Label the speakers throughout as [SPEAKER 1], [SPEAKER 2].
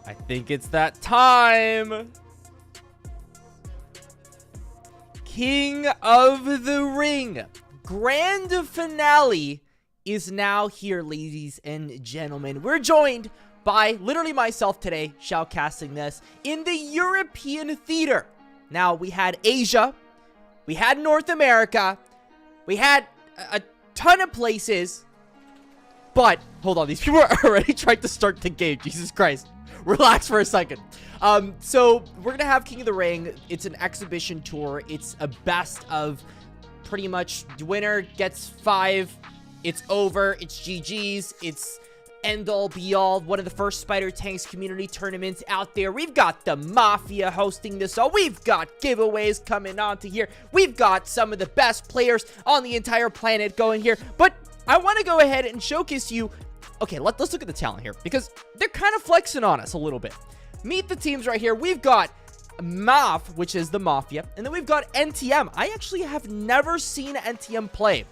[SPEAKER 1] I think it's that time. King of the Ring grand finale is now here, ladies and gentlemen. We're joined by literally myself today, shoutcasting this in the European theater. Now, we had Asia, we had North America, we had a ton of places, but hold on, these people are already trying to start the game. Jesus Christ. Relax for a second. So we're gonna have King of the Ring. It's an exhibition tour. It's a best of pretty much winner gets 5. It's over. It's GG's. It's end all be all. One of the first Spider Tanks community tournaments out there. We've got the Mafia hosting this all. We've got giveaways coming on to here. We've got some of the best players on the entire planet going here. But I want to go ahead and showcase you. Okay, let's look at the talent here, because they're kind of flexing on us a little bit. Meet the teams right here. We've got MAF, which is the Mafia, and then we've got NTM. I actually have never seen NTM play,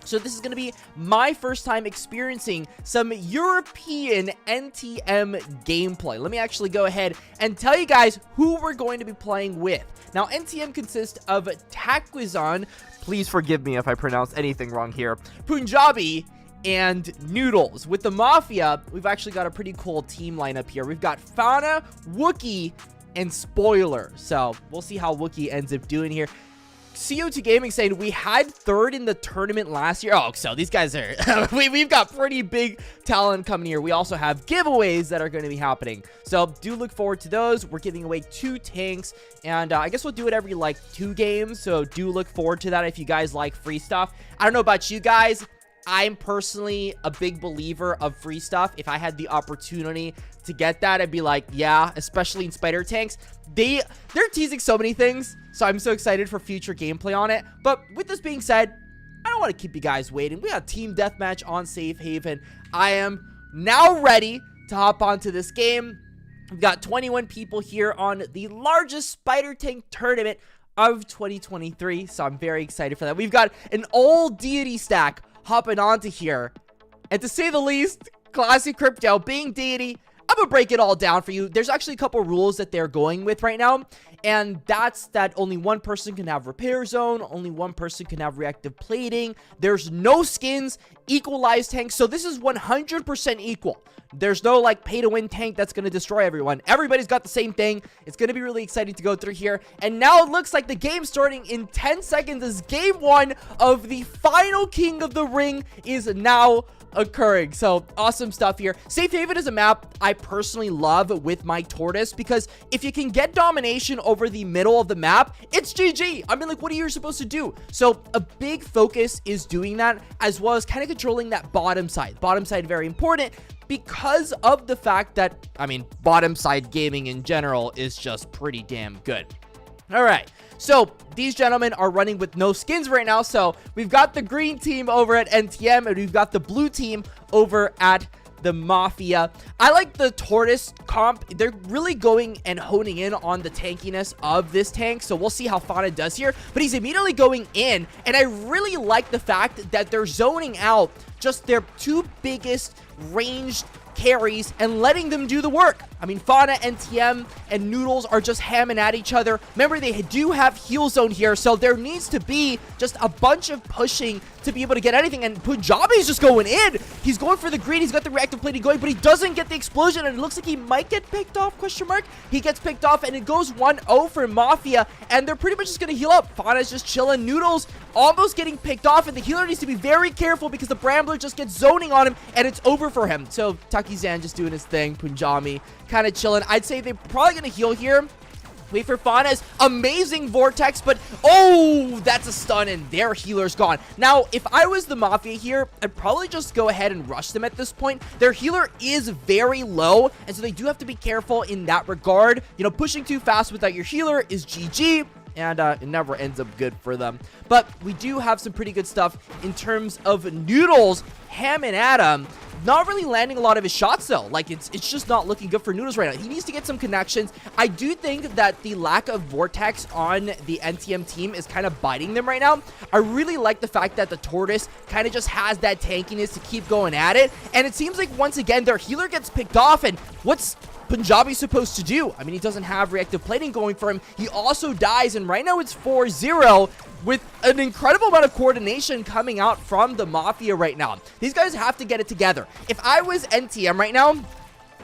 [SPEAKER 1] so this is going to be my first time experiencing some European NTM gameplay. Let me actually go ahead and tell you guys who we're going to be playing with. Now, NTM consists of Takwizan. Please forgive me if I pronounce anything wrong here. Punjabi and Noodles. With the Mafia, we've actually got a pretty cool team lineup here. We've got Fauna, Wookie, and Spoiler. So we'll see how Wookie ends up doing here. CO2 Gaming saying we had 3rd in the tournament last year. Oh, so these guys are we've got pretty big talent coming here. We also have giveaways that are going to be happening, so do look forward to those. We're giving away 2 tanks, and I guess we'll do it every like 2 games, so do look forward to that if you guys like free stuff. I don't know about you guys, I'm personally a big believer of free stuff. If I had the opportunity to get that, I'd be like, yeah, especially in Spider Tanks. They're teasing so many things, so I'm so excited for future gameplay on it. But with this being said, I don't want to keep you guys waiting. We got Team Deathmatch on Safe Haven. I am now ready to hop onto this game. We've got 21 people here on the largest Spider Tank tournament of 2023, so I'm very excited for that. We've got an old deity stack hopping onto here, and to say the least, Classic Crypto being deity, I'm gonna break it all down for you. There's actually a couple rules that they're going with right now, and that's that only one person can have repair zone, only one person can have reactive plating, there's no skins, equalized tanks, so this is 100% equal. There's no like pay to win tank that's going to destroy everyone. Everybody's got the same thing. It's going to be really exciting to go through here. And now it looks like the game starting in 10 seconds as game 1 of the final King of the Ring is now occurring. So awesome stuff here. Safe Haven is a map I personally love with my Tortoise, because if you can get domination over the middle of the map, it's GG. I mean, like, what are you supposed to do? So a big focus is doing that, as well as kind of controlling that bottom side. Bottom side, very important, because of the fact that, I mean, bottom side gaming in general is just pretty damn good. All right, so these gentlemen are running with no skins right now. So we've got the green team over at NTM, and we've got the blue team over at the Mafia. I like the Tortoise comp. They're really going and honing in on the tankiness of this tank, so we'll see how Fauna does here. But he's immediately going in, and I really like the fact that they're zoning out just their two biggest ranged carries and letting them do the work. I mean, Fauna, NTM, and Noodles are just hamming at each other. Remember, they do have heal zone here, so there needs to be just a bunch of pushing to be able to get anything, and Punjabi's just going in. He's going for the green. He's got the reactive plating going, but he doesn't get the explosion, and it looks like he might get picked off, question mark. He gets picked off, and it goes 1-0 for Mafia, and they're pretty much just going to heal up. Fauna's just chilling. Noodles almost getting picked off, and the healer needs to be very careful because the Brambler just gets zoning on him, and it's over for him. So Taki-Zan just doing his thing. Punjabi kind of chilling. I'd say they're probably going to heal here. Wait for Fauna's amazing vortex, but oh, that's a stun, and their healer's gone. Now, if I was the Mafia here, I'd probably just go ahead and rush them at this point. Their healer is very low, and so they do have to be careful in that regard. You know, pushing too fast without your healer is GG. And it never ends up good for them. But we do have some pretty good stuff in terms of Noodles hamming at him. Not really landing a lot of his shots, though. Like, it's just not looking good for Noodles right now. He needs to get some connections. I do think that the lack of Vortex on the NTM team is kind of biting them right now. I really like the fact that the Tortoise kind of just has that tankiness to keep going at it. And it seems like, once again, their healer gets picked off. And what's Punjabi supposed to do? I mean, he doesn't have reactive plating going for him. He also dies, and right now it's 4-0 with an incredible amount of coordination coming out from the Mafia right now. These guys have to get it together. If I was NTM right now,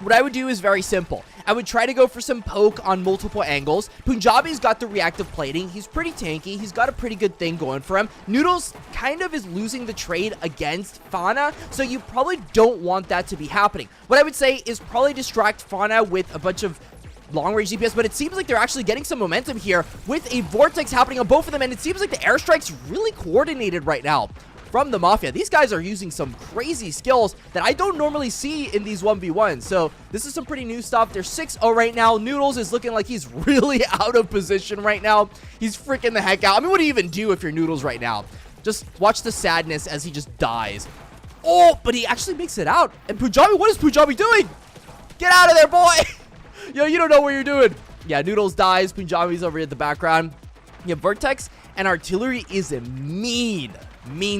[SPEAKER 1] what I would do is very simple. I would try to go for some poke on multiple angles. Punjabi's got the reactive plating. He's pretty tanky. He's got a pretty good thing going for him. Noodles kind of is losing the trade against Fauna, so you probably don't want that to be happening. What I would say is probably distract Fauna with a bunch of long-range DPS, but it seems like they're actually getting some momentum here with a Vortex happening on both of them, and it seems like the airstrike's really coordinated right now from the Mafia. These guys are using some crazy skills that I don't normally see in these 1v1s, so this is some pretty new stuff. They're 6-0 right now. Noodles is looking like he's really out of position right now. He's freaking the heck out. I mean, what do you even do if you're Noodles right now? Just watch the sadness as he just dies. Oh, but he actually makes it out. And Punjabi, what is Punjabi doing? Get out of there, boy! Yo, you don't know what you're doing. Yeah, Noodles dies. Punjabi's over at the background. Yeah, Vertex and Artillery is a mean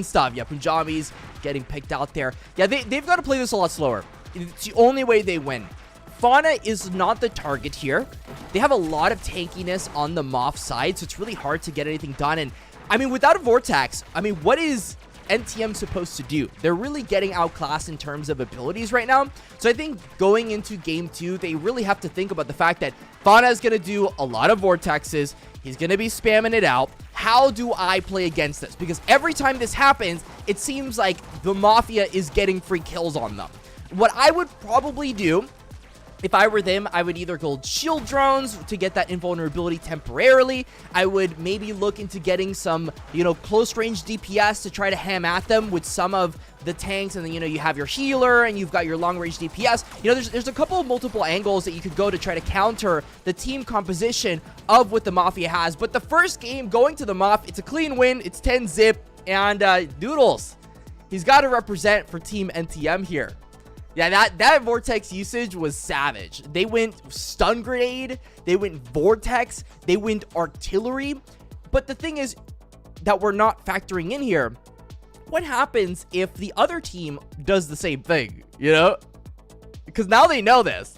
[SPEAKER 1] stuff. Yeah, Punjabi's getting picked out there. Yeah, they've got to play this a lot slower. It's the only way they win. Fauna is not the target here. They have a lot of tankiness on the Moff side, so it's really hard to get anything done. And, I mean, without a Vortex, I mean, what is NTM supposed to do? They're really getting outclassed in terms of abilities right now. So I think going into game 2, they really have to think about the fact that Fauna is going to do a lot of Vortexes. He's going to be spamming it out. How do I play against this? Because every time this happens, it seems like the Mafia is getting free kills on them. What I would probably do, if I were them, I would either go shield drones to get that invulnerability temporarily. I would maybe look into getting some, you know, close range DPS to try to ham at them with some of the tanks. And then, you know, you have your healer and you've got your long range DPS. You know, there's a couple of multiple angles that you could go to try to counter the team composition of what the Mafia has. But the first game going to the Mafia, it's a clean win. It's 10-zip. And Doodles, he's got to represent for Team NTM here. Yeah, that Vortex usage was savage. They went stun grenade, they went Vortex, they went artillery. But the thing is that we're not factoring in here, what happens if the other team does the same thing, you know? Because now they know this.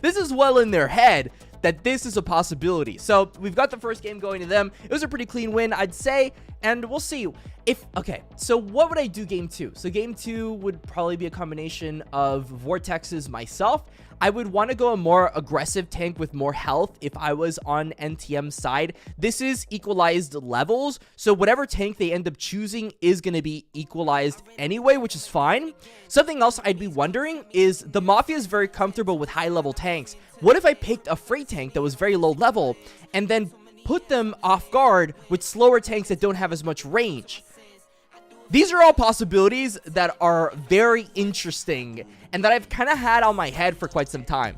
[SPEAKER 1] This is well in their head. that this is a possibility. So we've got the first game going to them. It was a pretty clean win, I'd say, and we'll see if, okay, so what would I do game 2? So game 2 would probably be a combination of Vortex's myself. I would want to go a more aggressive tank with more health if I was on NTM's side. This is equalized levels, so whatever tank they end up choosing is going to be equalized anyway, which is fine. Something else I'd be wondering is the Mafia is very comfortable with high-level tanks. What if I picked a freight tank that was very low level and then put them off guard with slower tanks that don't have as much range? These are all possibilities that are very interesting and that I've kind of had on my head for quite some time.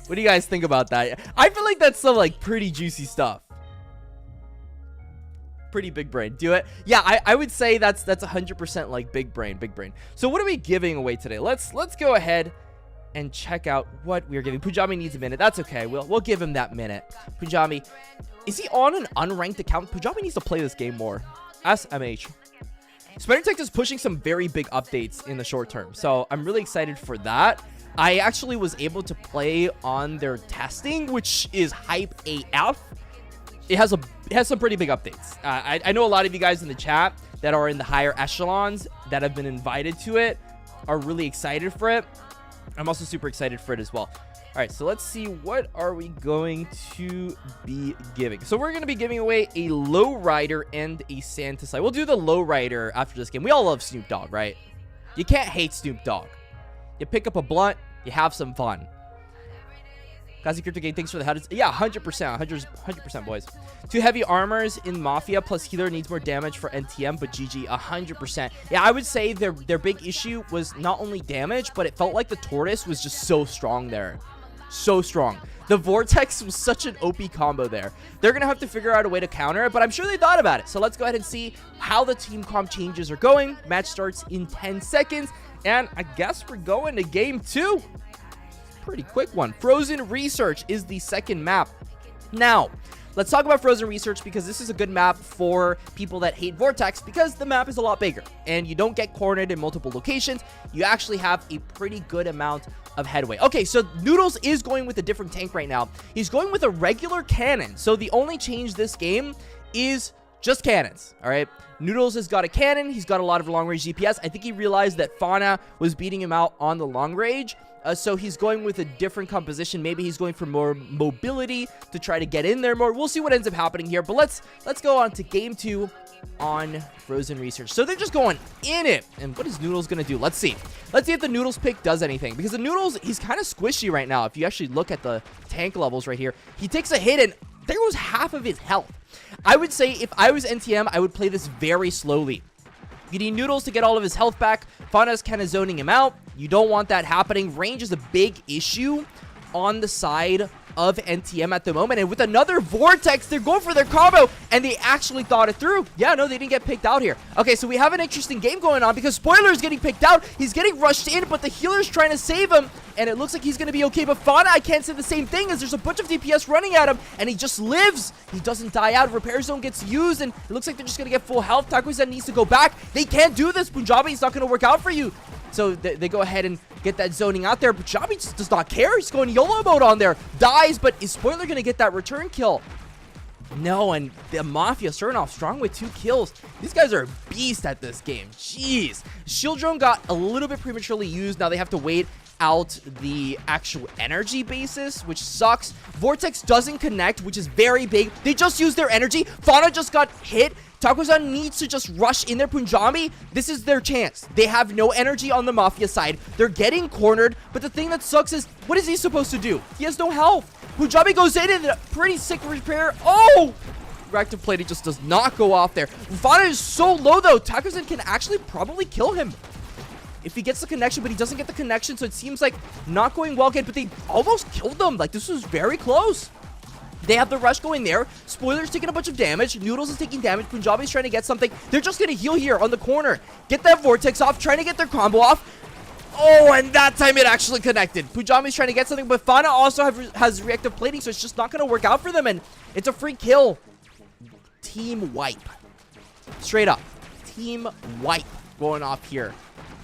[SPEAKER 1] What do you guys think about that? I feel like that's some like pretty juicy stuff. Pretty big brain. Do it. Yeah, I would say that's 100% like big brain. So what are we giving away today? Let's go ahead and check out what we're giving. Punjabi needs a minute. That's okay. We'll give him that minute. Punjabi, is he on an unranked account? Punjabi needs to play this game more. SMH. Spider-Tech is pushing some very big updates in the short term, so I'm really excited for that. I actually was able to play on their testing, which is hype AF. It has some pretty big updates. I know a lot of you guys in the chat that are in the higher echelons that have been invited to it are really excited for it. I'm also super excited for it as well. All right, so let's see, what are we going to be giving? So we're going to be giving away a lowrider and a Santa slide. We'll do the lowrider after this game. We all love Snoop Dogg, right? You can't hate Snoop Dogg. You pick up a blunt, you have some fun. Kazi Crypto Game, thanks for the headers. Yeah, 100%, 100%, boys. 2 heavy armors in Mafia, plus healer needs more damage for NTM, but GG, 100%. Yeah, I would say their big issue was not only damage, but it felt like the Tortoise was just so strong there. So strong. The Vortex was such an OP combo there. They're going to have to figure out a way to counter it, but I'm sure they thought about it. So let's go ahead and see how the team comp changes are going. Match starts in 10 seconds, and I guess we're going to game 2. Pretty quick one. Frozen Research is the second map. Now, let's talk about Frozen Research because this is a good map for people that hate Vortex because the map is a lot bigger and you don't get cornered in multiple locations. You actually have a pretty good amount of headway. Okay, so Noodles is going with a different tank right now. He's going with a regular cannon. So the only change this game is just cannons, all right? Noodles has got a cannon. He's got a lot of long-range DPS. I think he realized that Fauna was beating him out on the long range. So he's going with a different composition. Maybe he's going for more mobility to try to get in there more. We'll see what ends up happening here. But let's go on to game 2 on Frozen Research. So they're just going in it. And what is Noodles going to do? Let's see. Let's see if the Noodles pick does anything. Because the Noodles, he's kind of squishy right now. If you actually look at the tank levels right here, he takes a hit and there goes half of his health. I would say if I was NTM, I would play this very slowly. You need Noodles to get all of his health back. Fauna's kind of zoning him out. You don't want that happening. Range is a big issue on the side of NTM at the moment. And with another Vortex, they're going for their combo, and they actually thought it through. Yeah, no, they didn't get picked out here. Okay, so we have an interesting game going on because Spoiler is getting picked out. He's getting rushed in, but the healer's trying to save him, and it looks like he's going to be okay. But Fauna, I can't say the same thing as there's a bunch of DPS running at him, and he just lives. He doesn't die out. Repair zone gets used, and it looks like they're just going to get full health. Takuzen needs to go back. They can't do this. Punjabi, it's not going to work out for you. So they go ahead and get that zoning out there. Punjabi just does not care. He's going YOLO mode on there. Dies, but is Spoiler going to get that return kill? No, and the Mafia starting off strong with 2 kills. These guys are a beast at this game. Jeez. Shield Drone got a little bit prematurely used. Now they have to wait out the actual energy basis, which sucks. Vortex doesn't connect, which is very big. They just used their energy. Fauna just got hit. Takozan needs to just rush in there. Punjabi, this is their chance. They have no energy on the Mafia side. They're getting cornered, but the thing that sucks is, what is he supposed to do? He has no health. Punjabi goes in and a pretty sick repair. Oh! Reactive plating just does not go off there. Fauna is so low, though. Takozan can actually probably kill him if he gets the connection, but he doesn't get the connection, so it seems like not going well again, but they almost killed them. Like, this was very close. They have the rush going there. Spoiler's taking a bunch of damage. Noodles is taking damage. Punjabi's trying to get something. They're just going to heal here on the corner. Get that Vortex off. Trying to get their combo off. Oh, and that time it actually connected. Punjabi's trying to get something, but Fauna also has reactive plating, so it's just not going to work out for them, and it's a free kill. Team wipe. Straight up. Team wipe going off here.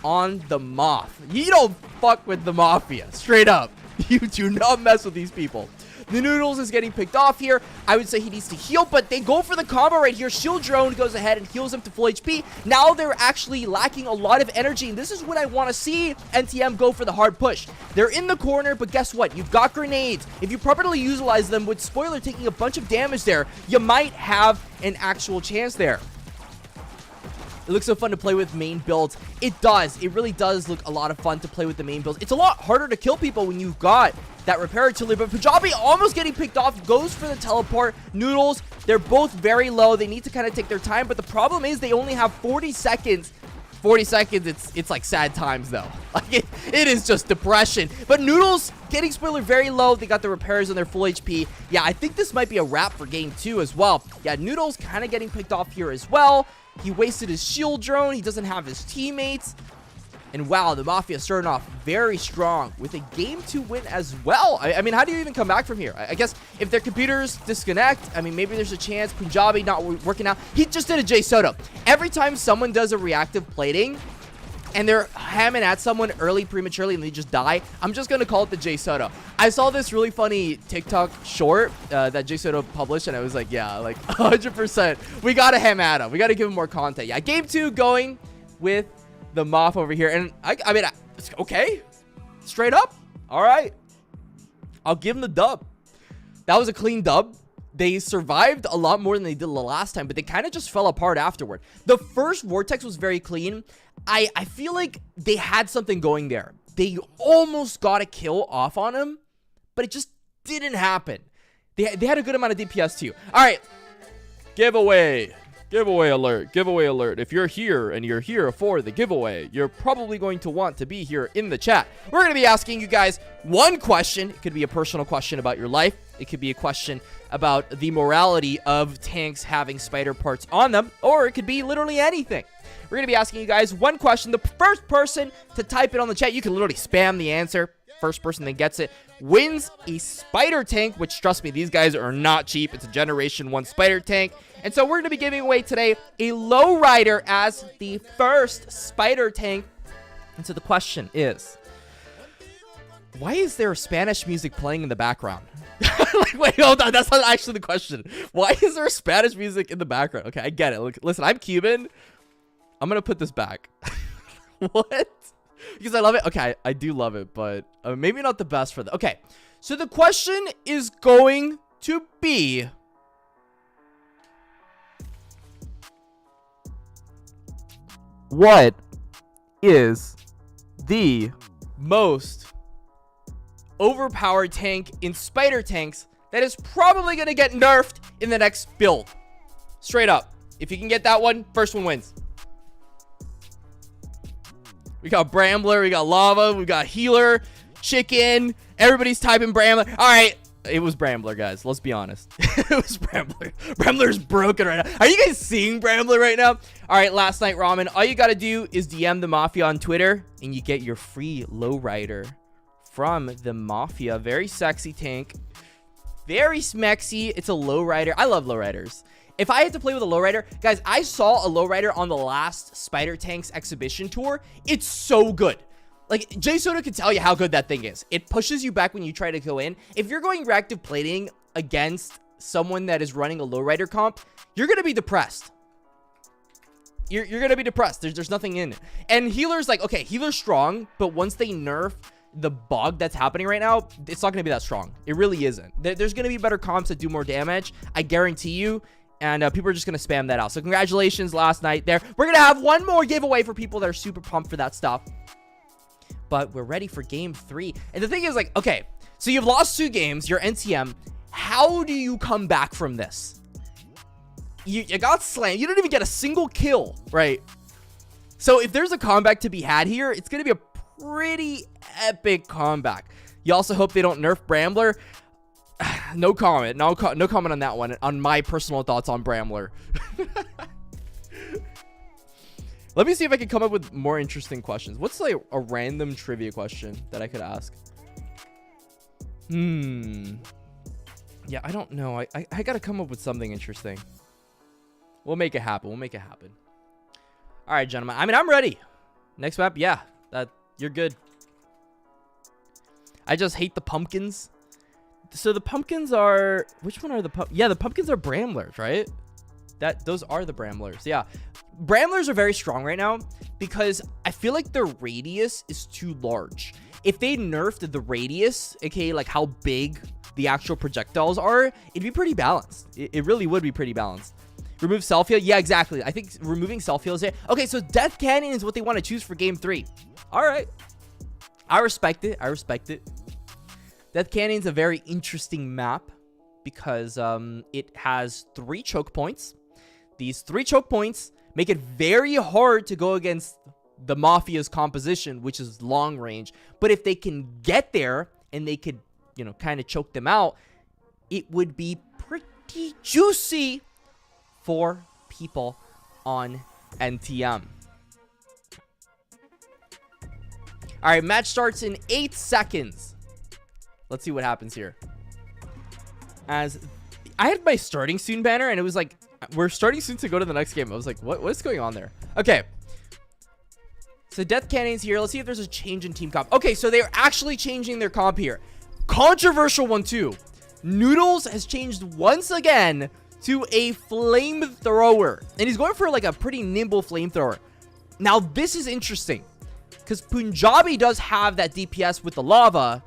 [SPEAKER 1] on the Moth. You don't fuck with the Mafia. Straight up. You do not mess with these people. The Noodles is getting picked off here. I would say he needs to heal, but they go for the combo right here. Shield Drone goes ahead and heals him to full HP. Now they're actually lacking a lot of energy, and this is what I want to see NTM go for the hard push. They're in the corner, but guess what? You've got grenades. If you properly utilize them with Spoiler taking a bunch of damage there, you might have an actual chance there. It looks so fun to play with main builds. It does. It really does look a lot of fun to play with the main builds. It's a lot harder to kill people when you've got that repair artillery, but Punjabi almost getting picked off, goes for the teleport. Noodles, they're both very low. They need to kind of take their time, but the problem is they only have 40 seconds. 40 seconds, it's like sad times though. Like it is just depression. But Noodles getting Spoiler very low. They got the repairs on their full HP. Yeah, I think this might be a wrap for game 2 as well. Yeah, Noodles kind of getting picked off here as well. He wasted his shield drone. He doesn't have his teammates. And wow, the Mafia starting off very strong with a game 2 win as well. I mean, how do you even come back from here? I guess if their computers disconnect, I mean, maybe there's a chance. Punjabi not working out. He just did a J Soto. Every time someone does a reactive plating and they're hamming at someone early prematurely and they just die, I'm just going to call it the J Soto. I saw this really funny TikTok short that J Soto published, and I was like, yeah, like 100%. We got to ham at him. We got to give him more content. Yeah, game 2 going with the Moth over here. And I mean, it's okay. Straight up. All right. I'll give him the dub. That was a clean dub. They survived a lot more than they did the last time, but they kind of just fell apart afterward. The first Vortex was very clean. I feel like they had something going there. They almost got a kill off on him, but it just didn't happen. They had a good amount of DPS too. All right. Giveaway. Giveaway alert. Giveaway alert. If you're here and you're here for the giveaway, you're probably going to want to be here in the chat. We're going to be asking you guys one question. It could be a personal question about your life. It could be a question about the morality of tanks having spider parts on them, or it could be literally anything. We're going to be asking you guys one question. The first person to type it on the chat, you can literally spam the answer. First person that gets it wins a spider tank, which, trust me, these guys are not cheap. It's a Generation 1 spider tank. And so we're going to be giving away today a lowrider as the first spider tank. And so the question is, why is there Spanish music playing in the background? Like, wait, hold on. That's not actually the question. Why is there Spanish music in the background? Okay, I get it. Look, listen, I'm Cuban. I'm going to put this back. What? Because I love it. Okay, I do love it, but maybe not the best for the... Okay, so the question is going to be... What is the most overpowered tank in spider tanks that is probably going to get nerfed in the next build? Straight up. If you can get that one, first one wins. We got Brambler, we got Lava, we got Healer, Chicken. Everybody's typing Brambler. All right, it was Brambler, guys. Let's be honest. It was Brambler. Brambler's broken right now. Are you guys seeing Brambler right now? All right, last night ramen. All you got to do is DM the Mafia on Twitter, and you get your free lowrider from the Mafia. Very sexy tank. Very smexy. It's a lowrider. I love lowriders. If I had to play with a lowrider, guys, I saw a lowrider on the last Spider Tanks exhibition tour. It's so good. Like, J Soda could tell you how good that thing is. It pushes you back when you try to go in. If you're going reactive plating against someone that is running a lowrider comp, you're going to be depressed. You're going to be depressed. There's nothing in it. And Healer's like, okay, Healer's strong, but once they nerf the bog that's happening right now, it's not going to be that strong. It really isn't. There's going to be better comps that do more damage. I guarantee you. And people are just going to spam that out. So congratulations last night there. We're going to have one more giveaway for people that are super pumped for that stuff. But we're ready for game 3. And the thing is, like, okay, so you've lost 2 games. You're NTM. How do you come back from this? You got slammed. You didn't even get a single kill, right? So if there's a comeback to be had here, it's going to be a pretty epic comeback. You also hope they don't nerf Brambler. No comment. No comment on that one. On my personal thoughts on Brambler. Let me see if I can come up with more interesting questions. What's like a random trivia question that I could ask? Yeah, I don't know. I gotta come up with something interesting. We'll make it happen. We'll make it happen. All right, gentlemen. I mean, I'm ready. Next map, yeah, you're good. I just hate the pumpkins. So the pumpkins are, which one are the yeah, the pumpkins are bramblers, right? Those are the bramblers. Yeah, bramblers are very strong right now because I feel like their radius is too large. If they nerfed the radius, aka like how big the actual projectiles are, it'd be pretty balanced. It really would be pretty balanced. Remove self-heal. Yeah, exactly. I think removing self-heal is it. Okay, so Death Canyon is what they want to choose for game 3. All right. I respect it. I respect it. Death Canyon's a very interesting map because it has 3 choke points. These 3 choke points make it very hard to go against the Mafia's composition, which is long range. But if they can get there and they could, you know, kind of choke them out, it would be pretty juicy for people on NTM. All right, match starts in 8 seconds. Let's see what happens here. As I had my starting soon banner, and it was like, we're starting soon to go to the next game. I was like, what's going on there? Okay. So Death Canyon's here. Let's see if there's a change in team comp. Okay, so they're actually changing their comp here. Controversial one too. Noodles has changed once again to a flamethrower. And he's going for like a pretty nimble flamethrower. Now, this is interesting because Punjabi does have that DPS with the lava.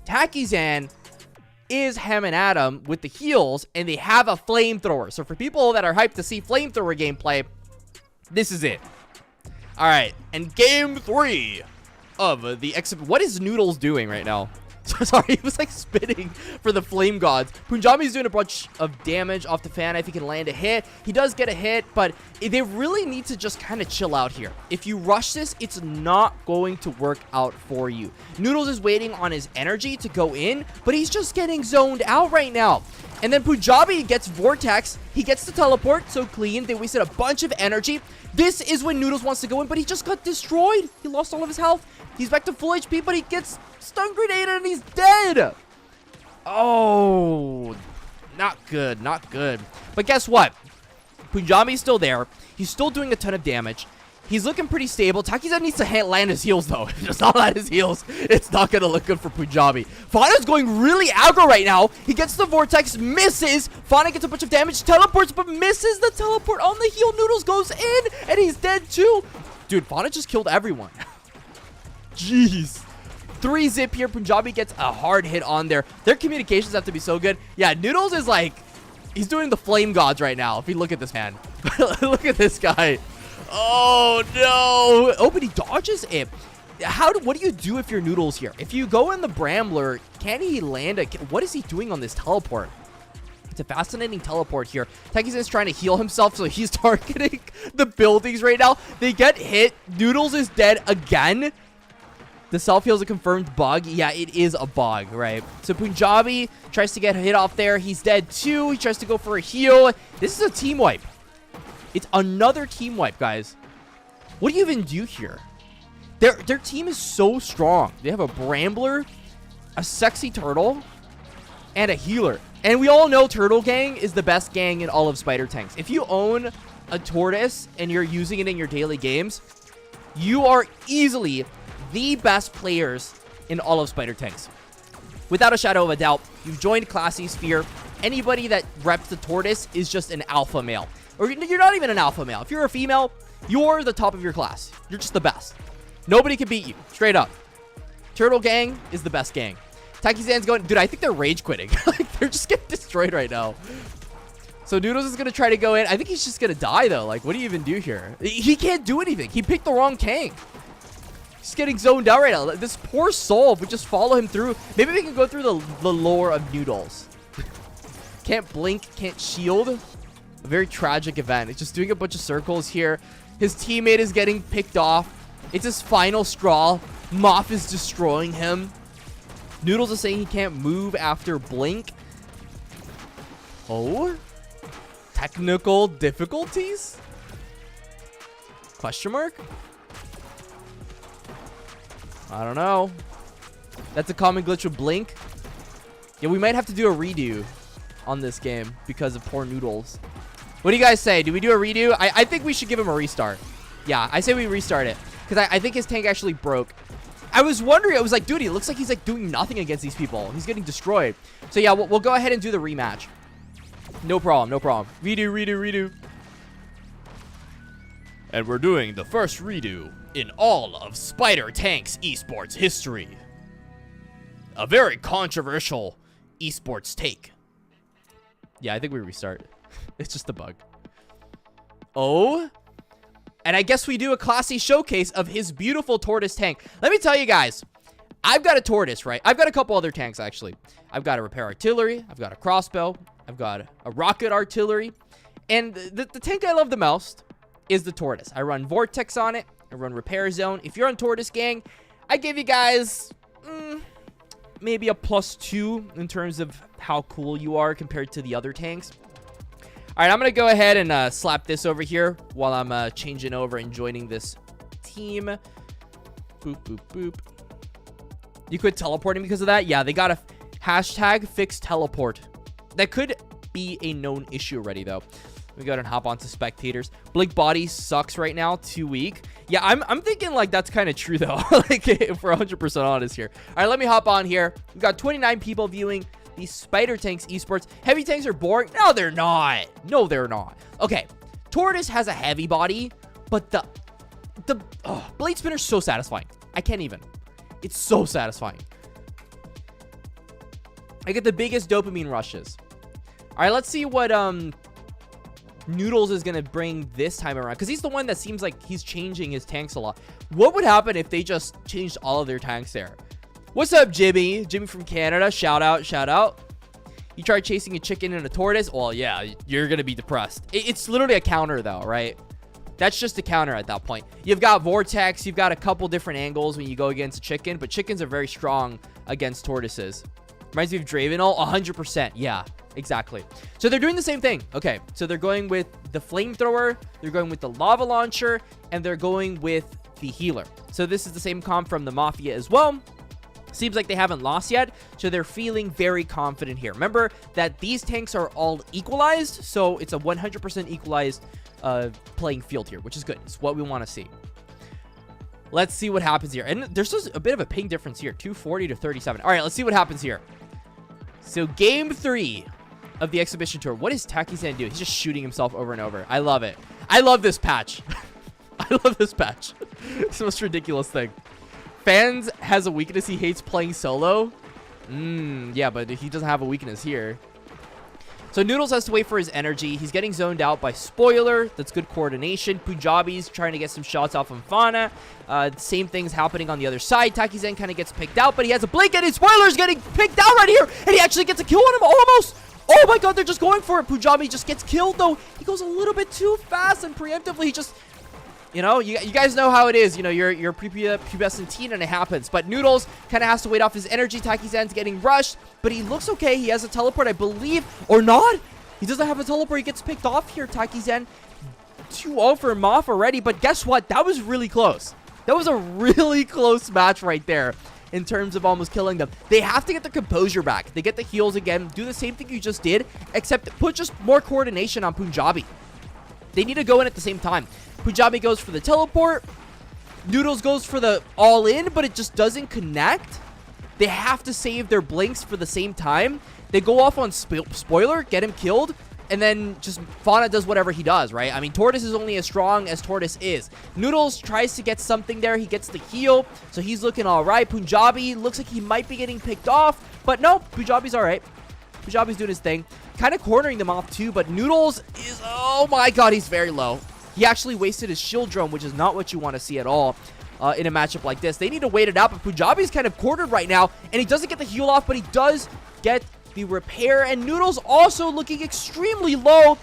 [SPEAKER 1] Takizan is Ham and Adam with the heals, and they have a flamethrower. So for people that are hyped to see flamethrower gameplay, this is it. All right, and game 3 of the exhibit. What is Noodles doing right now? Sorry, he was like spitting for the flame gods. Punjabi's doing a bunch of damage off the fan. If he can land a hit, he does get a hit, but they really need to just kind of chill out here. If you rush this, it's not going to work out for you. Noodles is waiting on his energy to go in, but he's just getting zoned out right now. And then Punjabi gets Vortex. He gets the teleport, so clean. They wasted a bunch of energy. This is when Noodles wants to go in, but he just got destroyed. He lost all of his health. He's back to full HP, but he gets stun grenaded and he's dead. Oh, not good, not good. But guess what? Punjabi's still there. He's still doing a ton of damage. He's looking pretty stable. Takizan needs to land his heals, though. If he does not land his heals, it's not going to look good for Punjabi. Fana's going really aggro right now. He gets the Vortex, misses. Fana gets a bunch of damage, teleports, but misses the teleport on the heal. Noodles goes in, and he's dead, too. Dude, Fana just killed everyone. Jeez. 3 zip here. Punjabi gets a hard hit on there. Their communications have to be so good. Yeah, Noodles is like, he's doing the flame gods right now. If you look at this man. Look at this guy. Oh, no. Oh, but he dodges it. What do you do if you're Noodles here? If you go in the Brambler, can he land a... What is he doing on this teleport? It's a fascinating teleport here. Takizan is trying to heal himself, so he's targeting the buildings right now. They get hit. Noodles is dead again. The self-heal is a confirmed bug. Yeah, it is a bug, right? So Punjabi tries to get a hit off there. He's dead too. He tries to go for a heal. This is a team wipe. It's another team wipe, guys. What do you even do here? Their team is so strong. They have a Brambler, a sexy turtle, and a healer. And we all know Turtle Gang is the best gang in all of Spider Tanks. If you own a tortoise and you're using it in your daily games, you are easily the best players in all of Spider Tanks. Without a shadow of a doubt, you've joined Classy Sphere. Anybody that reps the tortoise is just an alpha male. Or you're not even an alpha male. If you're a female, you're the top of your class. You're just the best. Nobody can beat you. Straight up. Turtle Gang is the best gang. Takizan's going... Dude, I think they're rage quitting. Like, they're just getting destroyed right now. So Noodles is going to try to go in. I think he's just going to die, though. Like, what do you even do here? He can't do anything. He picked the wrong tank. He's getting zoned out right now. This poor soul would just follow him through. Maybe we can go through the lore of Noodles. Can't blink, can't shield. A very tragic event. It's just doing a bunch of circles here. His teammate is getting picked off. It's his final straw. Moth is destroying him. Noodles is saying he can't move after blink. Oh? Technical difficulties? Question mark? I don't know. That's a common glitch with Blink. Yeah, we might have to do a redo on this game because of poor Noodles. What do you guys say? Do we do a redo? I think we should give him a restart. Yeah, I say we restart it. because I think his tank actually broke. I was wondering, I was like, dude, he looks like he's like doing nothing against these people. He's getting destroyed. So yeah, we'll go ahead and do the rematch. No problem, no problem. Redo, redo, redo. And we're doing the first redo in all of Spider Tank's esports history. A very controversial esports take. Yeah, I think we restart. It's just a bug. Oh, and I guess we do a classy showcase of his beautiful tortoise tank. Let me tell you guys, I've got a tortoise, right? I've got a couple other tanks, actually. I've got a repair artillery. I've got a crossbow. I've got a rocket artillery. And the tank I love the most is the tortoise. I run Vortex on it. I run Repair Zone. If you're on Tortoise Gang, I give you guys maybe a +2 in terms of how cool you are compared to the other tanks. All right, I'm going to go ahead and slap this over here while I'm changing over and joining this team. Boop, boop, boop. You quit teleporting because of that? Yeah, they got a hashtag fixed teleport. That could be a known issue already, though. Let me go ahead and hop onto spectators. Blink body sucks right now. Too weak. Yeah, I'm thinking like that's kind of true, though. Like, if we're 100% honest here. All right, let me hop on here. We've got 29 people viewing these Spider Tanks esports. Heavy tanks are boring. No, they're not. No, they're not. Okay, Tortoise has a heavy body, but the blade spinner's so satisfying. I can't even. It's so satisfying. I get the biggest dopamine rushes. All right, let's see what Noodles is gonna bring this time around, because he's the one that seems like he's changing his tanks a lot. What would happen if they just changed all of their tanks there? What's up, Jimmy? Jimmy from Canada. Shout out, shout out. You tried chasing a chicken and a tortoise? Well, yeah, you're gonna be depressed. It's literally a counter, though, right? That's just a counter at that point. You've got Vortex. You've got a couple different angles when you go against a chicken, but chickens are very strong against tortoises. Reminds me of Dravenel. 100%. Yeah, exactly. So they're doing the same thing. Okay, so they're going with the flamethrower, they're going with the lava launcher, and they're going with the healer. So this is the same comp from the Mafia as well. Seems like they haven't lost yet, so they're feeling very confident here. Remember that these tanks are all equalized, so it's a 100% equalized playing field here, which is good. It's what we want to see. Let's see what happens here. And there's just a bit of a ping difference here, 240 to 37. All right, let's see what happens here. So game 3 of the exhibition tour. What is Taki-san doing? He's just shooting himself over and over. I love it. I love this patch. I love this patch. It's the most ridiculous thing. Fans has a weakness. He hates playing solo. Yeah, but he doesn't have a weakness here. So Noodles has to wait for his energy. He's getting zoned out by Spoiler. That's good coordination. Punjabi's trying to get some shots off on Fauna. Same thing's happening on the other side. Taki-Zen kind of gets picked out, but he has a blink, and his Spoiler's getting picked out right here. And he actually gets a kill on him almost. Oh my god, they're just going for it. Punjabi just gets killed, though. He goes a little bit too fast, and preemptively he just... You know, you guys know how it is. You know, you're prepubescent teen and it happens. But Noodles kind of has to wait off his energy. Taki-Zan's getting rushed, but he looks okay. He has a teleport, I believe, or not. He doesn't have a teleport. He gets picked off here. Taki-Zan 2-0 for Moff already. But guess what? That was really close. That was a really close match right there in terms of almost killing them. They have to get their composure back. They get the heals again. Do the same thing you just did, except put just more coordination on Punjabi. They need to go in at the same time. Punjabi goes for the teleport. Noodles goes for the all-in, but it just doesn't connect. They have to save their blinks for the same time. They go off on Spoiler, get him killed, and then just Fauna does whatever he does, right? I mean, Tortoise is only as strong as Tortoise is. Noodles tries to get something there. He gets the heal, so he's looking all right. Punjabi looks like he might be getting picked off, but no, Punjabi's all right. Punjabi's doing his thing. Kind of cornering them off too, but Noodles is... Oh my god, he's very low. He actually wasted his shield drone, which is not what you want to see at all in a matchup like this. They need to wait it out, but Punjabi's kind of cornered right now, and he doesn't get the heal off, but he does get the repair, and Noodles also looking extremely low.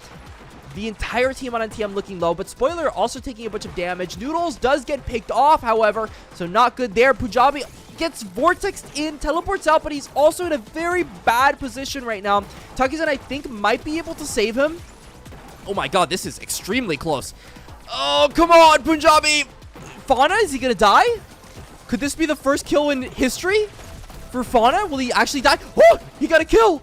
[SPEAKER 1] The entire team on NTM looking low, but Spoiler also taking a bunch of damage. Noodles does get picked off, however, so not good there. Punjabi gets vortexed in, teleports out, but he's also in a very bad position right now. Taki-Zan, I think, might be able to save him. Oh my god, this is extremely close. Oh, come on, Punjabi. Fauna, is he gonna die? Could this be the first kill in history for Fauna? Will he actually die? Oh, he got a kill.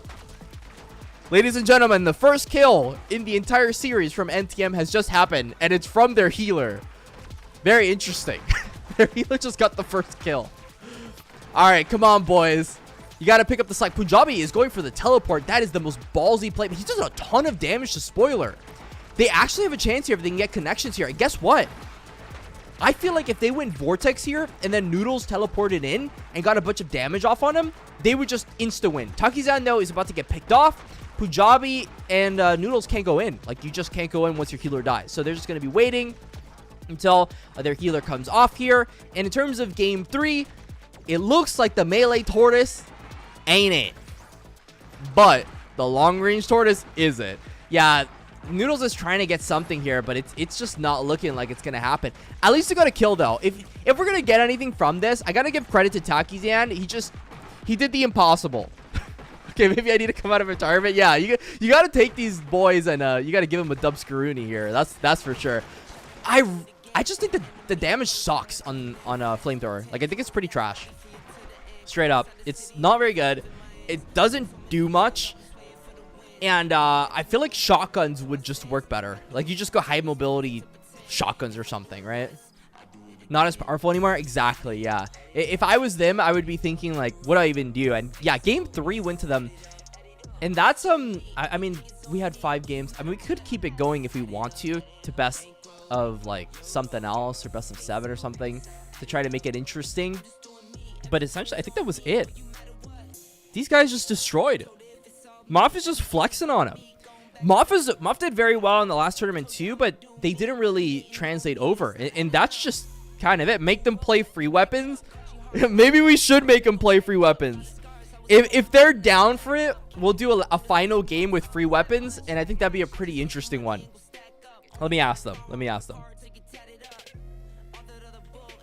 [SPEAKER 1] Ladies and gentlemen, the first kill in the entire series from NTM has just happened, and it's from their healer. Very interesting. Their healer just got the first kill. All right, come on, boys. You got to pick up the slack. Punjabi is going for the teleport. That is the most ballsy play. He does a ton of damage to Spoiler. They actually have a chance here if they can get connections here. And guess what? I feel like if they went Vortex here and then Noodles teleported in and got a bunch of damage off on him, they would just insta-win. Takizan, though, is about to get picked off. Punjabi and Noodles can't go in. Like, you just can't go in once your healer dies. So they're just going to be waiting until their healer comes off here. And in terms of game 3, it looks like the melee tortoise ain't it. But the long-range tortoise is it. Yeah, Noodles is trying to get something here, but it's just not looking like it's gonna happen. At least he got a kill, though. If we're gonna get anything from this, I gotta give credit to Takizan. He did the impossible. Okay, maybe I need to come out of retirement. Yeah, you gotta take these boys and you gotta give them a dub screwy here. That's for sure. I just think the damage sucks on Flamethrower. Like, I think it's pretty trash. Straight up, it's not very good. It doesn't do much. And I feel like shotguns would just work better. Like, you just go high mobility shotguns or something, right? Not as powerful anymore? Exactly, yeah. If I was them, I would be thinking, like, what do I even do? And yeah, game 3 went to them. And that's, I mean, we had 5 games. I mean, we could keep it going if we want to best of, like, something else or best of 7 or something to try to make it interesting. But essentially, I think that was it. These guys just destroyed. Moff is just flexing on him. Moff did very well in the last tournament too, but they didn't really translate over. And that's just kind of it. Make them play free weapons. Maybe we should make them play free weapons. If they're down for it, we'll do a final game with free weapons. And I think that'd be a pretty interesting one. Let me ask them.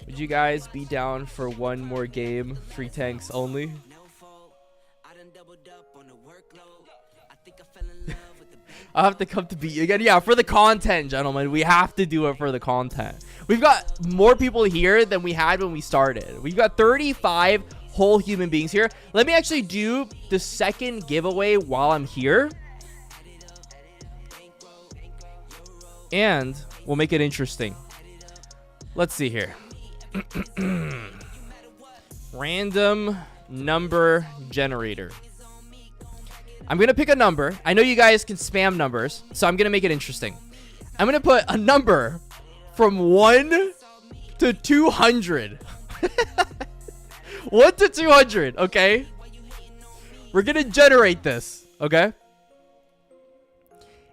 [SPEAKER 1] Would you guys be down for one more game? Free tanks only? I'll have to come to beat you again. Yeah, for the content, gentlemen. We have to do it for the content. We've got more people here than we had when we started. We've got 35 whole human beings here. Let me actually do the second giveaway while I'm here. And we'll make it interesting. Let's see here. Random number generator. I'm going to pick a number. I know you guys can spam numbers, so I'm going to make it interesting. I'm going to put a number from 1 to 200. 1 to 200, okay? We're going to generate this, okay?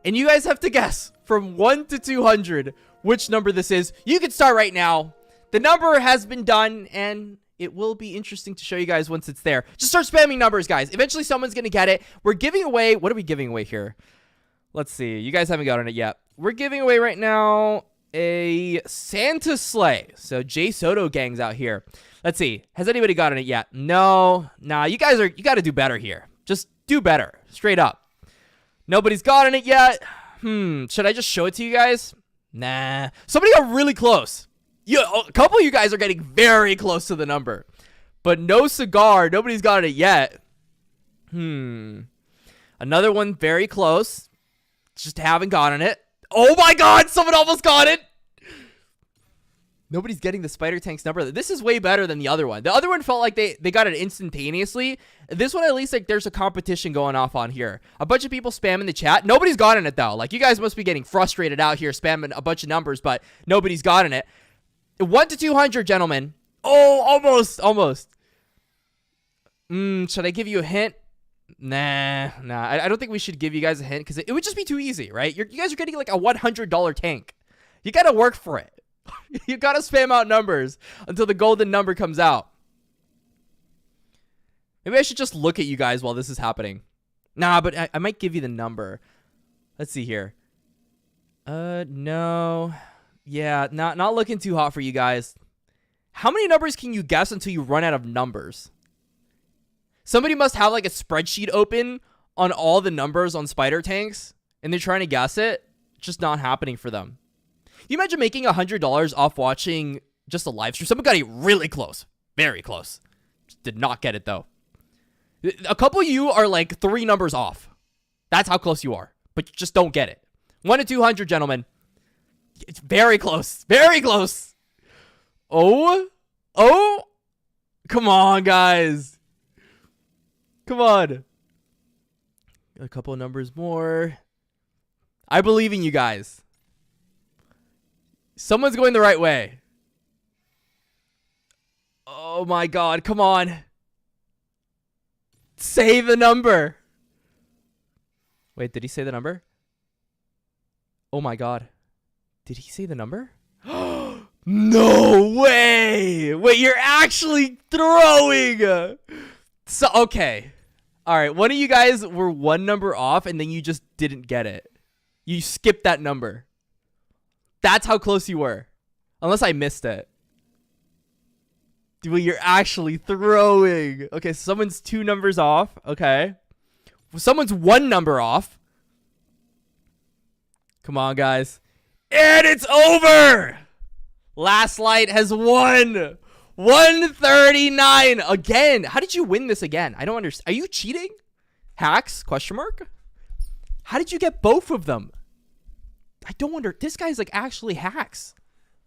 [SPEAKER 1] And you guys have to guess from 1 to 200 which number this is. You can start right now. The number has been done, and it will be interesting to show you guys once it's there. Just start spamming numbers, guys. Eventually, someone's going to get it. We're giving away... What are we giving away here? Let's see. You guys haven't gotten it yet. We're giving away right now a Santa sleigh. So, Jay Soto gang's out here. Let's see. Has anybody gotten it yet? No. Nah, you got to do better here. Just do better. Straight up. Nobody's gotten it yet. Should I just show it to you guys? Nah. Somebody got really close. A couple of you guys are getting very close to the number. But no cigar. Nobody's got it yet. Another one very close. Just haven't gotten it. Oh my god! Someone almost got it! Nobody's getting the Spider Tank's number. This is way better than the other one. The other one felt like they got it instantaneously. This one, at least, like, there's a competition going off on here. A bunch of people spamming the chat. Nobody's gotten it, though. Like, you guys must be getting frustrated out here spamming a bunch of numbers, but nobody's gotten it. 1 to 200, gentlemen. Oh, almost. Should I give you a hint? Nah. I don't think we should give you guys a hint because it would just be too easy, right? You guys are getting like a $100 tank. You got to work for it. You got to spam out numbers until the golden number comes out. Maybe I should just look at you guys while this is happening. Nah, but I might give you the number. Let's see here. No. Yeah, not looking too hot for you guys. How many numbers can you guess until you run out of numbers? Somebody must have like a spreadsheet open on all the numbers on spider tanks, and they're trying to guess it. It's just not happening for them. You imagine making $100 off watching just a live stream? Someone got it really close. Very close. Just did not get it, though. A couple of you are like 3 numbers off. That's how close you are. But you just don't get it. 1 to 200, gentlemen. It's very close. Very close. Oh Oh, come on, guys. Come on. A couple of numbers more. I believe in you guys. Someone's going the right way. Oh my God, come on. Say the number. Wait, did he say the number? Oh my God. Did he say the number? No way. Wait, you're actually throwing. So, okay. All right, one of you guys were one number off and then you just didn't get it. You skipped that number. That's how close you were. Unless I missed it. Dude, you're actually throwing. Okay, so someone's 2 numbers off. Okay. Someone's 1 number off. Come on, guys. And it's over. Last Light has won. 139 again. How did you win this again? I don't understand. Are you cheating? Hacks? Question mark? How did you get both of them? I don't wonder. This guy's like actually hacks.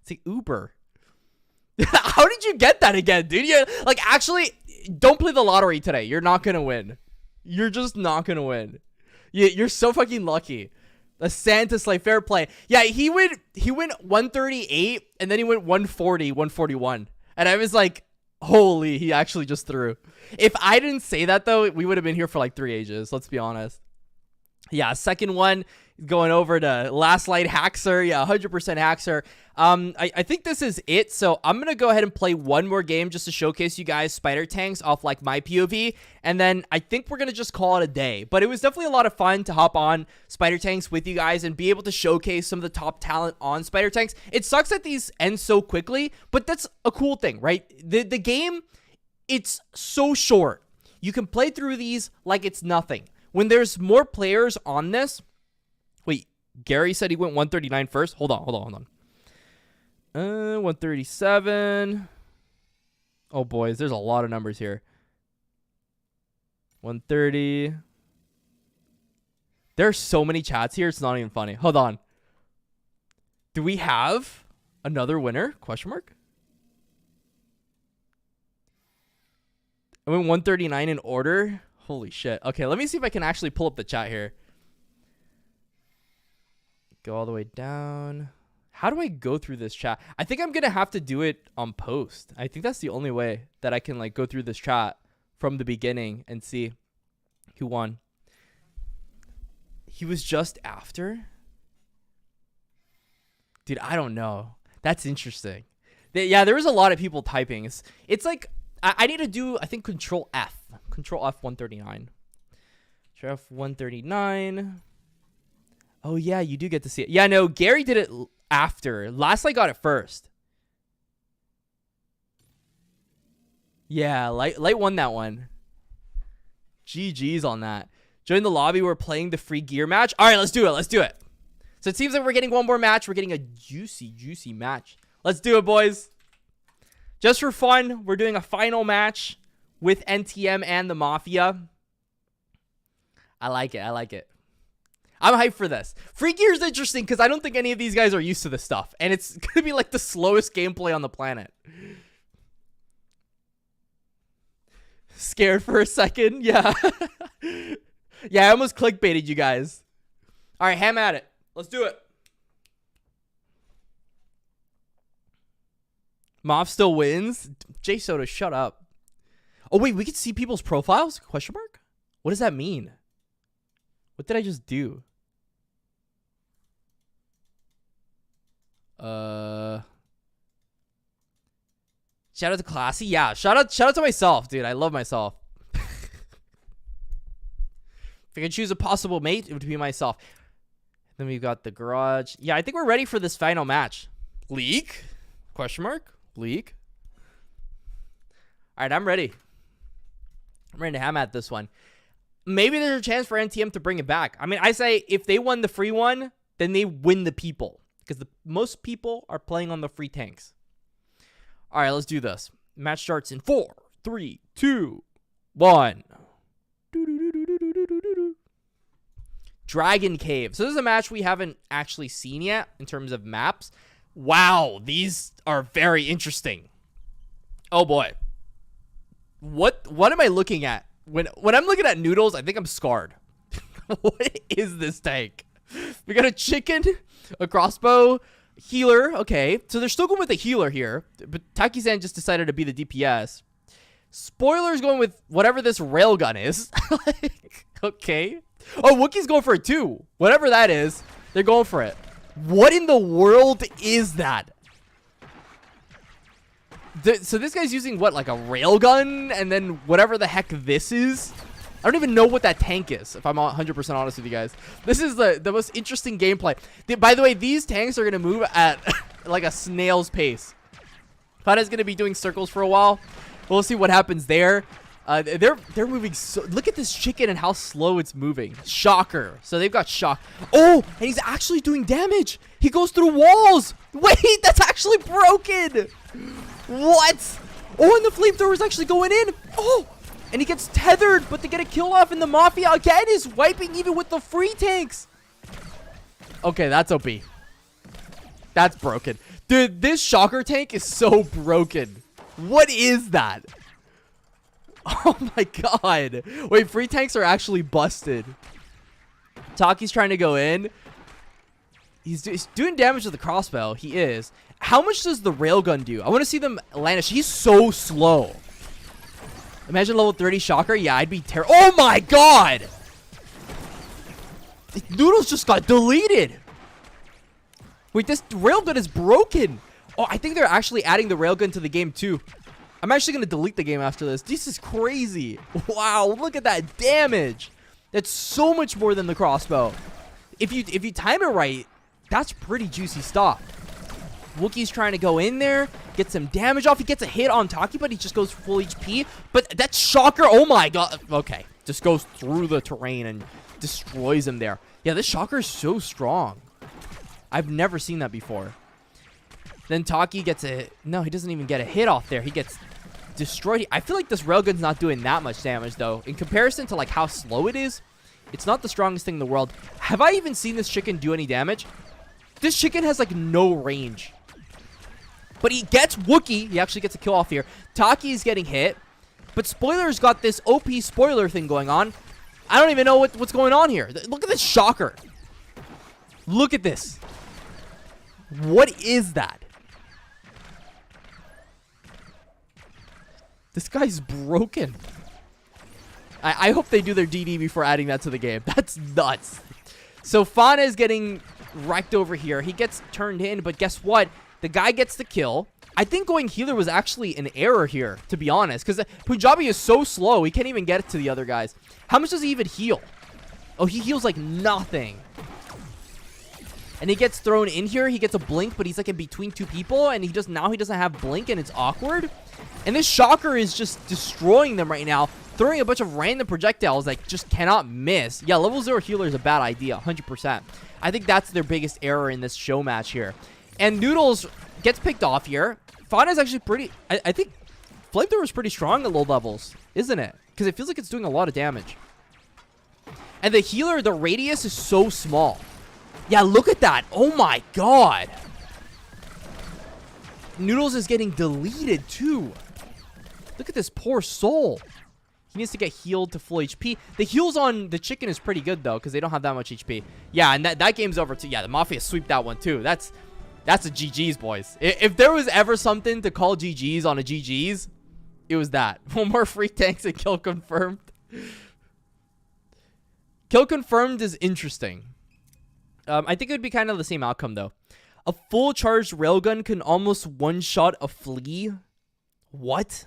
[SPEAKER 1] It's like Uber. How did you get that again, dude? You like actually don't play the lottery today. You're not gonna win. You're just not gonna win. You're so fucking lucky. The Santa Slay, fair play. Yeah, he went 138 and then he went 140, 141. And I was like, holy, he actually just threw. If I didn't say that though, we would have been here for like 3 ages. Let's be honest. Yeah, second one going over to Last Light Haxer. Yeah, 100% Haxer. I think this is it. So I'm going to go ahead and play one more game just to showcase you guys spider tanks off like my POV. And then I think we're going to just call it a day. But it was definitely a lot of fun to hop on spider tanks with you guys and be able to showcase some of the top talent on spider tanks. It sucks that these end so quickly, but that's a cool thing, right? The game, it's so short. You can play through these like it's nothing. When there's more players on this... Wait, Gary said he went 139 first? Hold on. 137. Oh, boys, there's a lot of numbers here. 130. There are so many chats here, it's not even funny. Hold on. Do we have another winner? Question mark? I went 139 in order. Holy shit. Okay, let me see if I can actually pull up the chat here. Go all the way down. How do I go through this chat? I think I'm going to have to do it on post. I think that's the only way that I can like go through this chat from the beginning and see who won. He was just after? Dude, I don't know. That's interesting. Yeah, there was a lot of people typing. It's like, I need to do, I think, Control F. Control F 139. Control F 139. Oh, yeah, you do get to see it. Yeah, no, Gary did it after. Last Light got it first. Yeah, Light won that one. GG's on that. Join the lobby. We're playing the free gear match. All right, let's do it. So it seems like we're getting one more match. We're getting a juicy match. Let's do it, boys. Just for fun, we're doing a final match with NTM and the Mafia. I like it. I'm hyped for this. Free gear is interesting because I don't think any of these guys are used to this stuff. And it's going to be like the slowest gameplay on the planet. Scared for a second? Yeah. Yeah, I almost clickbaited you guys. All right, ham at it. Let's do it. Moff still wins? J Soda, shut up. Oh, wait, we can see people's profiles? Question mark? What does that mean? What did I just do? Shout out to Classy. Yeah, shout out to myself, dude. I love myself. If I could choose a possible mate, it would be myself. Then we've got the garage. Yeah, I think we're ready for this final match. Leak? Question mark? Leak? All right, I'm ready. I'm ready to ham at this one. Maybe there's a chance for NTM to bring it back. I mean, I say if they won the free one, then they win the people. Because most people are playing on the free tanks. All right, let's do this. Match starts in 4, 3, 2, 1. Dragon Cave. So this is a match we haven't actually seen yet in terms of maps. Wow, these are very interesting. Oh boy. What am I looking at? When I'm looking at Noodles, I think I'm scarred. What is this tank? We got a chicken, a crossbow, healer. Okay, so they're still going with a healer here, but Taki-san just decided to be the DPS. Spoiler's going with whatever this railgun is. Like, okay. Oh, Wookiee's going for it too. Whatever that is, they're going for it. What in the world is that? So this guy's using what, like a railgun, and then whatever the heck this is? I don't even know what that tank is, if I'm 100% honest with you guys. This is the most interesting gameplay. By the way, these tanks are going to move at like a snail's pace. Fana's going to be doing circles for a while. We'll see what happens there. They're moving so... Look at this chicken and how slow it's moving. Shocker. So they've got shock. Oh, and he's actually doing damage. He goes through walls. Wait, that's actually broken. What? Oh, and the flamethrower is actually going in. Oh, and he gets tethered, but they get a kill off, and the Mafia again is wiping even with the free tanks. Okay, that's OP. That's broken. Dude, this shocker tank is so broken. What is that? Oh my god. Wait, free tanks are actually busted. Taki's trying to go in. He's doing damage with the crossbow. He is. How much does the railgun do? I want to see them land. He's so slow. Imagine level 30 shocker. Yeah, I'd be terrible. Oh my god. Noodles just got deleted. Wait, this railgun is broken. Oh, I think they're actually adding the railgun to the game too. I'm actually going to delete the game after this. This is crazy. Wow, look at that damage. That's so much more than the crossbow. If you time it right, that's pretty juicy stuff. Wookiee's trying to go in there, get some damage off. He gets a hit on Taki, but he just goes full HP. But that shocker, oh my god. Okay, just goes through the terrain and destroys him there. Yeah, this shocker is so strong. I've never seen that before. Then Taki gets a... No, he doesn't even get a hit off there. He gets destroyed. I feel like this railgun's not doing that much damage, though. In comparison to, like, how slow it is, it's not the strongest thing in the world. Have I even seen this chicken do any damage? This chicken has, like, no range. But he gets Wookiee. He actually gets a kill off here. Taki is getting hit. But Spoiler's got this OP spoiler thing going on. I don't even know what's going on here. Look at this shocker. Look at this. What is that? This guy's broken. I hope they do their DD before adding that to the game. That's nuts. So Fana is getting wrecked over here. He gets turned in, but guess what? The guy gets the kill. I think going healer was actually an error here, to be honest, because Punjabi is so slow, he can't even get it to the other guys. How much does he even heal? Oh, he heals like nothing. And he gets thrown in here. He gets a blink, but he's like in between two people, and he doesn't have blink, and it's awkward. And this shocker is just destroying them right now, throwing a bunch of random projectiles that just cannot miss. Yeah, level 0 healer is a bad idea, 100%. I think that's their biggest error in this show match here. And Noodles gets picked off here. Fauna is actually pretty... I think Flamethrower is pretty strong at low levels, isn't it? Because it feels like it's doing a lot of damage. And the healer, the radius is so small. Yeah, look at that. Oh my god. Noodles is getting deleted too. Look at this poor soul. He needs to get healed to full HP. The heals on the chicken is pretty good though, because they don't have that much HP. Yeah, and that game's over too. Yeah, the Mafia sweep that one too. That's a GG's, boys. If there was ever something to call GG's on a GG's, it was that. One more free tanks and kill confirmed. Kill confirmed is interesting. I think it would be kind of the same outcome though. A full charged railgun can almost one-shot a flea. What?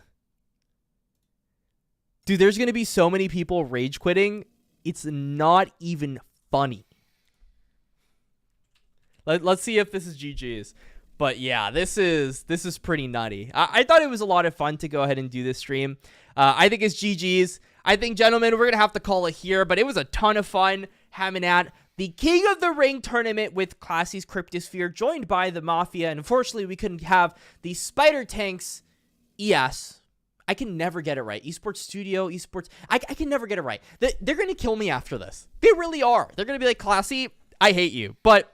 [SPEAKER 1] Dude, there's going to be so many people rage quitting. It's not even funny. Let's see if this is GG's. But yeah, this is pretty nutty. I thought it was a lot of fun to go ahead and do this stream. I think it's GG's. I think, gentlemen, we're going to have to call it here. But it was a ton of fun having at the King of the Ring tournament with Classy's Cryptosphere, joined by the Mafia. And unfortunately, we couldn't have the Spider Tanks ES. I can never get it right. Esports Studio, Esports. I can never get it right. They're going to kill me after this. They really are. They're going to be like, Classy, I hate you. But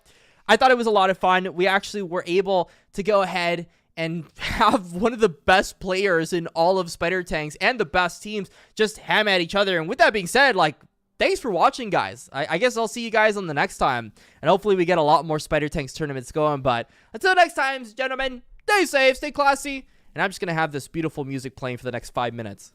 [SPEAKER 1] I thought it was a lot of fun. We actually were able to go ahead and have one of the best players in all of Spider Tanks and the best teams just ham at each other. And with that being said, like, thanks for watching, guys. I guess I'll see you guys on the next time, and hopefully we get a lot more Spider Tanks tournaments going. But until next time, gentlemen, stay safe, stay classy, and I'm just gonna have this beautiful music playing for the next 5 minutes.